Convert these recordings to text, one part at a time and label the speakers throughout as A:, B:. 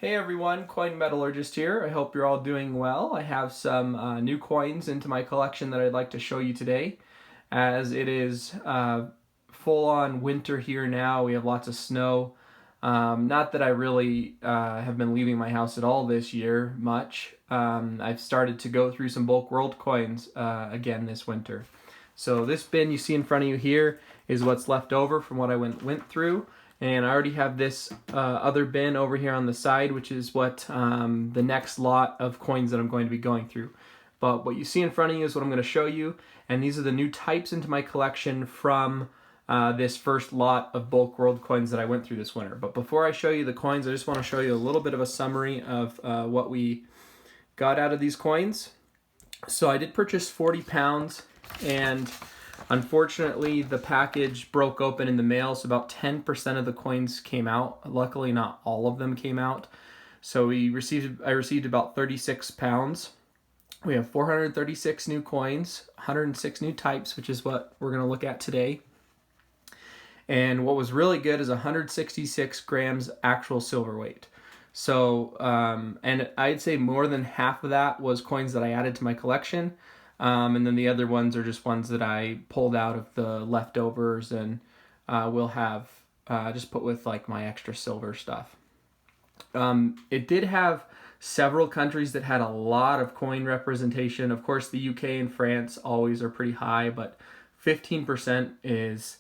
A: Hey everyone, coinmetallurgist here. I hope you're all doing well. I have some new coins into my collection that I'd like to show you today. As it is full-on winter here now, we have lots of snow. Not that I really have been leaving my house at all this year much. I've started to go through some bulk world coins again this winter. So this bin you see in front of you here is what's left over from what I went through. And I already have this other bin over here on the side, which is what the next lot of coins that I'm going to be going through. But what you see in front of you is what I'm going to show you. And these are the new types into my collection from this first lot of bulk world coins that I went through this winter. But before I show you the coins, I just want to show you a little bit of a summary of what we got out of these coins. So I did purchase 40 pounds, and unfortunately, the package broke open in the mail, so about 10% of the coins came out. Luckily, not all of them came out. So I received about 36 pounds. We have 436 new coins, 106 new types, which is what we're going to look at today. And what was really good is 166 grams actual silver weight. So, and I'd say more than half of that was coins that I added to my collection. And then the other ones are just ones that I pulled out of the leftovers and will have just put with like my extra silver stuff. It did have several countries that had a lot of coin representation. Of course, the UK and France always are pretty high, but 15% is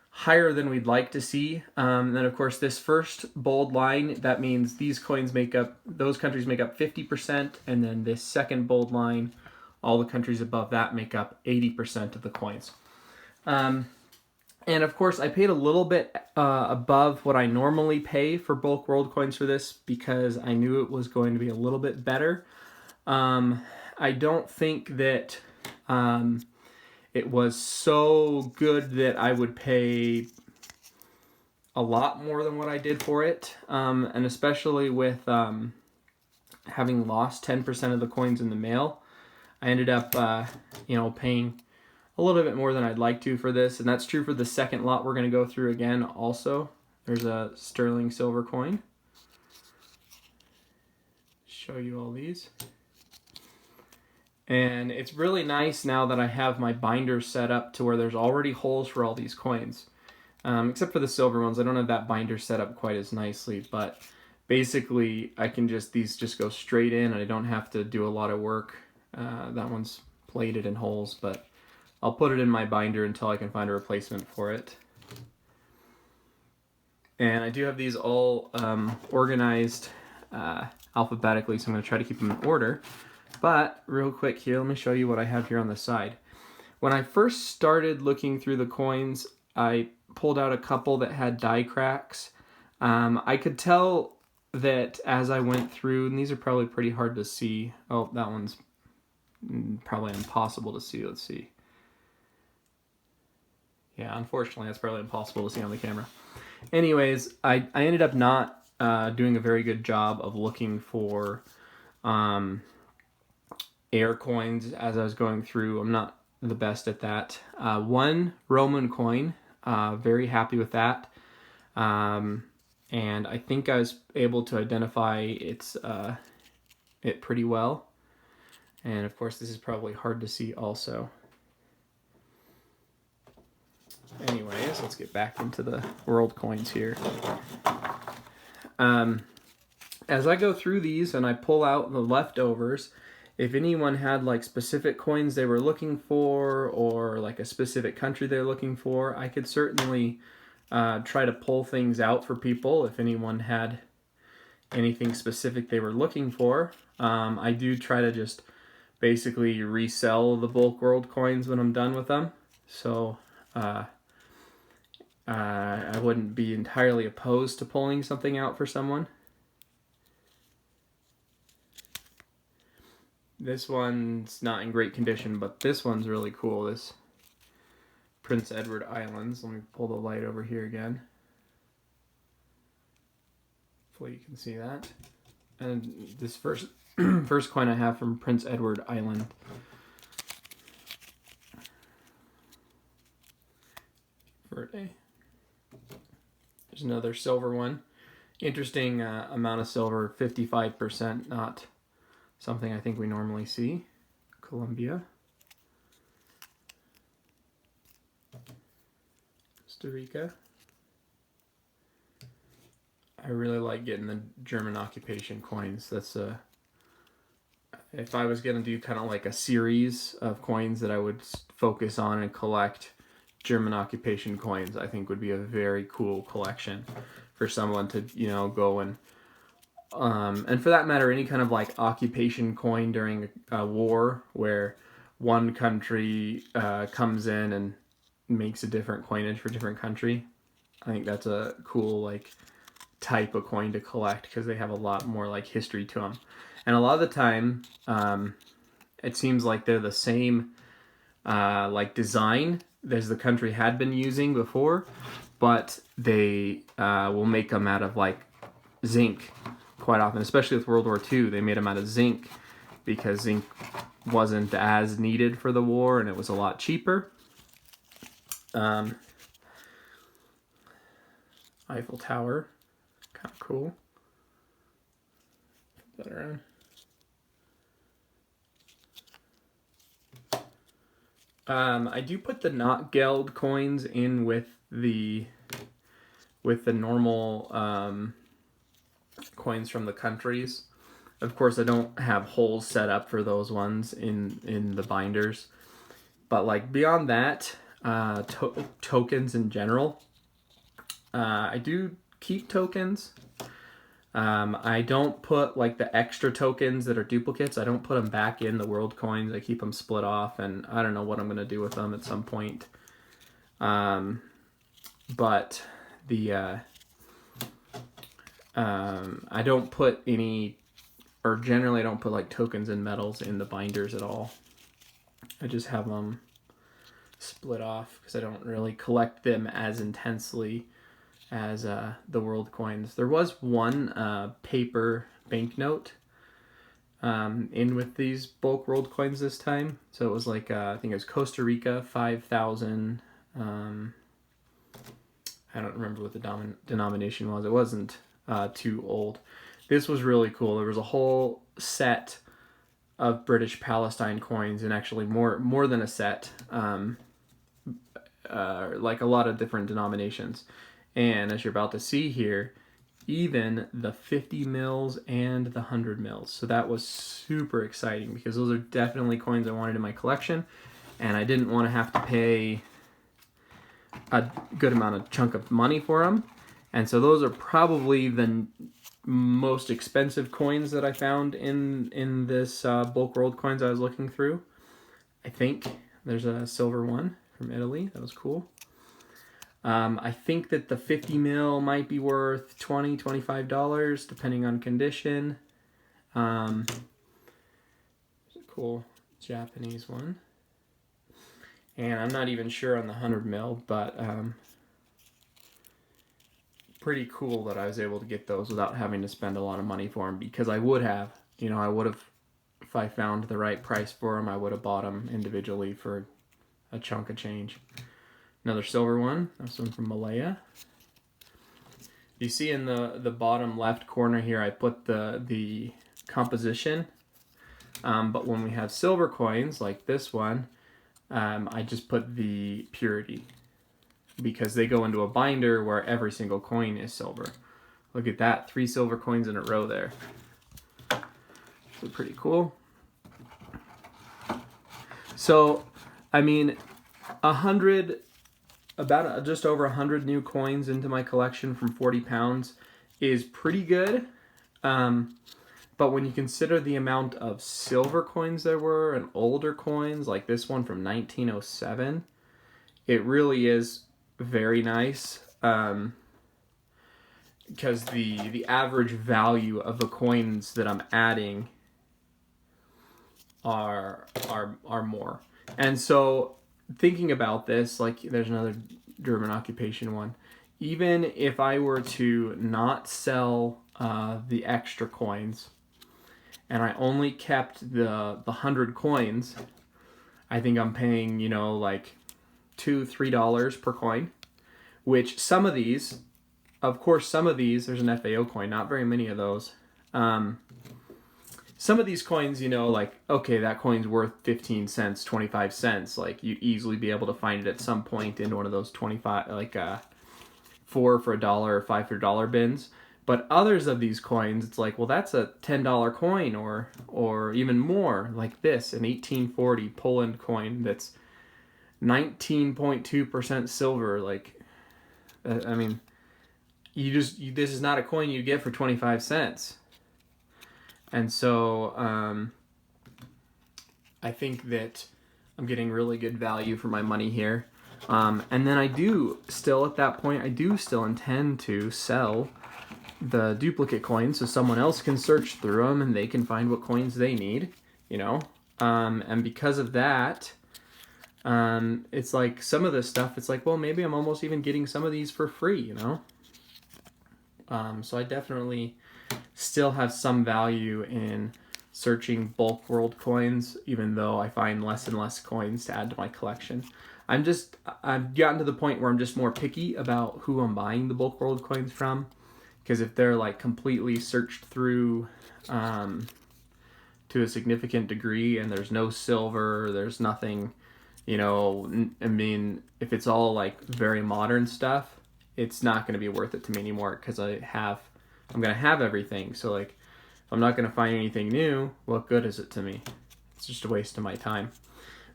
A: higher than we'd like to see. And then of course this first bold line, that means those countries make up 50%, and then this second bold line, all the countries above that make up 80% of the coins. And of course, I paid a little bit above what I normally pay for bulk world coins for this because I knew it was going to be a little bit better. I don't think that it was so good that I would pay a lot more than what I did for it. And especially with having lost 10% of the coins in the mail, I ended up, paying a little bit more than I'd like to for this. And that's true for the second lot we're going to go through again also. There's a sterling silver coin. Show you all these. And it's really nice now that I have my binder set up to where there's already holes for all these coins. Except for the silver ones, I don't have that binder set up quite as nicely, but basically these just go straight in and I don't have to do a lot of work. That one's plated in holes, but I'll put it in my binder until I can find a replacement for it. And I do have these all organized alphabetically, so I'm going to try to keep them in order. But real quick here, let me show you what I have here on the side. When I first started looking through the coins, I pulled out a couple that had die cracks. I could tell that as I went through, and these are probably pretty hard to see. Oh, that one's probably impossible to see. Let's see. Yeah, unfortunately, that's probably impossible to see on the camera. Anyways, I ended up not doing a very good job of looking for air coins as I was going through. I'm not the best at that. One Roman coin, very happy with that. And I think I was able to identify it pretty well. And of course, this is probably hard to see also. Anyways, let's get back into the world coins here. As I go through these and I pull out the leftovers, if anyone had like specific coins they were looking for or like a specific country they're looking for, I could certainly try to pull things out for people if anyone had anything specific they were looking for. I do try to just basically resell the bulk world coins when I'm done with them. So I wouldn't be entirely opposed to pulling something out for someone. This one's not in great condition, but this one's really cool. This Prince Edward Islands. Let me pull the light over here again. Hopefully you can see that. And this first coin I have from Prince Edward Island. Verde. There's another silver one. Interesting amount of silver, 55%, not something I think we normally see. Colombia. Costa Rica. I really like getting the German occupation coins. That's if I was gonna do kind of like a series of coins that I would focus on and collect, German occupation coins I think would be a very cool collection for someone to, you know, go and for that matter, any kind of like occupation coin during a war where one country comes in and makes a different coinage for a different country. I think that's a cool like type of coin to collect because they have a lot more like history to them. And a lot of the time, it seems like they're the same like design as the country had been using before, but they will make them out of like zinc quite often, especially with World War II. They made them out of zinc because zinc wasn't as needed for the war and it was a lot cheaper. Eiffel Tower, kind of cool. Put that around. I do put the not geld coins in with the normal coins from the countries. Of course, I don't have holes set up for those ones in the binders, but like beyond that, tokens in general, I do keep tokens. I don't put like the extra tokens that are duplicates. I don't put them back in the world coins. I keep them split off, and I don't know what I'm going to do with them at some point. But the I don't put any, or generally I don't put like tokens and metals in the binders at all. I just have them split off because I don't really collect them as intensely as the world coins. There was one paper banknote in with these bulk world coins this time. So it was like, I think it was Costa Rica, 5,000. I don't remember what the denomination was. It wasn't too old. This was really cool. There was a whole set of British Palestine coins, and actually more than a set, like a lot of different denominations. And as you're about to see here, even the 50 mils and the 100 mils. So that was super exciting because those are definitely coins I wanted in my collection, and I didn't want to have to pay a good amount of chunk of money for them. And so those are probably the most expensive coins that I found in this bulk world coins I was looking through. I think there's a silver one from Italy. That was cool. I think that the 50 mil might be worth $20, $25 depending on condition. There's a cool Japanese one. And I'm not even sure on the 100 mil, but pretty cool that I was able to get those without having to spend a lot of money for them, because I would have, if I found the right price for them, I would have bought them individually for a chunk of change. Another silver one. That's one from Malaya. You see in the bottom left corner here, I put the composition. But when we have silver coins like this one, I just put the purity, because they go into a binder where every single coin is silver. Look at that, 3 silver coins in a row there. So pretty cool. So, I mean, just over 100 new coins into my collection from 40 pounds is pretty good. But when you consider the amount of silver coins there were and older coins, like this one from 1907, it really is very nice. Because the average value of the coins that I'm adding are more. And so thinking about this, like there's another German occupation one. Even if I were to not sell the extra coins, and I only kept the 100 coins, I think I'm paying, like $2-3 per coin, which some of these of course, some of these, there's an FAO coin, not very many of those. Some of these coins, like, okay, that coin's worth 15 cents, 25 cents. Like, you'd easily be able to find it at some point in one of those 25, like, 4 for $1 or 5 for $1 bins. But others of these coins, it's like, well, that's a $10 coin or even more, like this, an 1840 Poland coin that's 19.2% silver. Like, I mean, this is not a coin you get for 25 cents. And so I think that I'm getting really good value for my money here. And then I do still intend to sell the duplicate coins so someone else can search through them and they can find what coins they need, and because of that, it's like some of this stuff, it's like, well, maybe I'm almost even getting some of these for free, so I definitely still have some value in searching bulk world coins, even though I find less and less coins to add to my collection. I've gotten to the point where I'm just more picky about who I'm buying the bulk world coins from. Because if they're like completely searched through to a significant degree and there's no silver, there's nothing, I mean, if it's all like very modern stuff, it's not going to be worth it to me anymore because I'm going to have everything. So like, if I'm not going to find anything new, what good is it to me? It's just a waste of my time.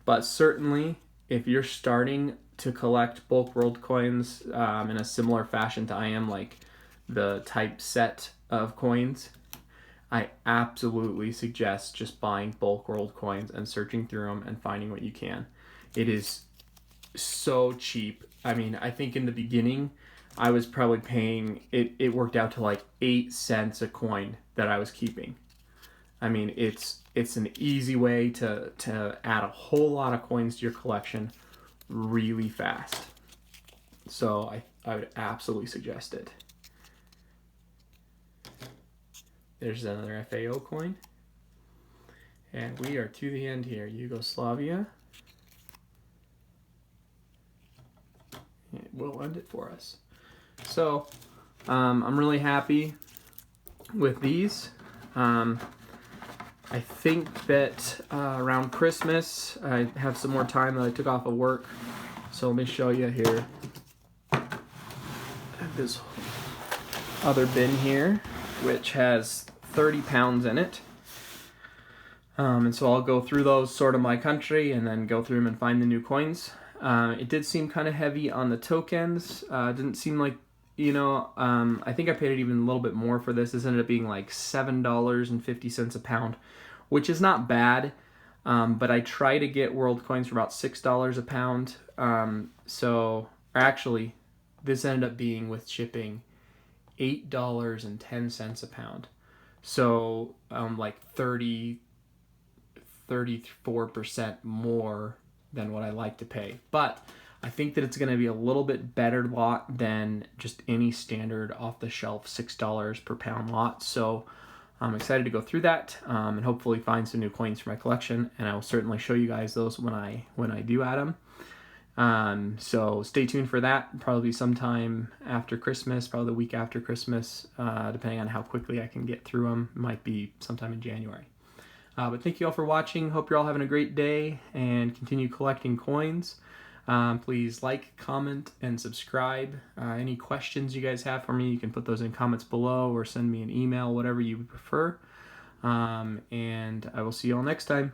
A: But certainly, if you're starting to collect bulk world coins in a similar fashion to I am, like the type set of coins, I absolutely suggest just buying bulk world coins and searching through them and finding what you can. It is so cheap. I mean, I think in the beginning I was probably paying, it worked out to like 8 cents a coin that I was keeping. I mean, it's an easy way to add a whole lot of coins to your collection really fast. So I would absolutely suggest it. There's another FAO coin. And we are to the end here. Yugoslavia. It will end it for us. So, I'm really happy with these. I think that around Christmas, I have some more time that I took off of work. So let me show you here. I have this other bin here, which has 30 pounds in it. And so I'll go through those, sort of my country, and then go through them and find the new coins. It did seem kind of heavy on the tokens. It didn't seem like, I think I paid it even a little bit more for this. This ended up being like $7.50 a pound, which is not bad. But I try to get world coins for about $6 a pound. Actually, this ended up being, with shipping, $8.10 a pound. So, like 34% more than what I like to pay. But I think that it's going to be a little bit better lot than just any standard off-the-shelf $6 per pound lot. So I'm excited to go through that and hopefully find some new coins for my collection. And I will certainly show you guys those when I do add them. So stay tuned for that. Probably sometime after Christmas, probably the week after Christmas, depending on how quickly I can get through them. Might be sometime in January. But thank you all for watching. Hope you're all having a great day and continue collecting coins. Please like, comment, and subscribe. Any questions you guys have for me, you can put those in comments below or send me an email, whatever you prefer. And I will see you all next time.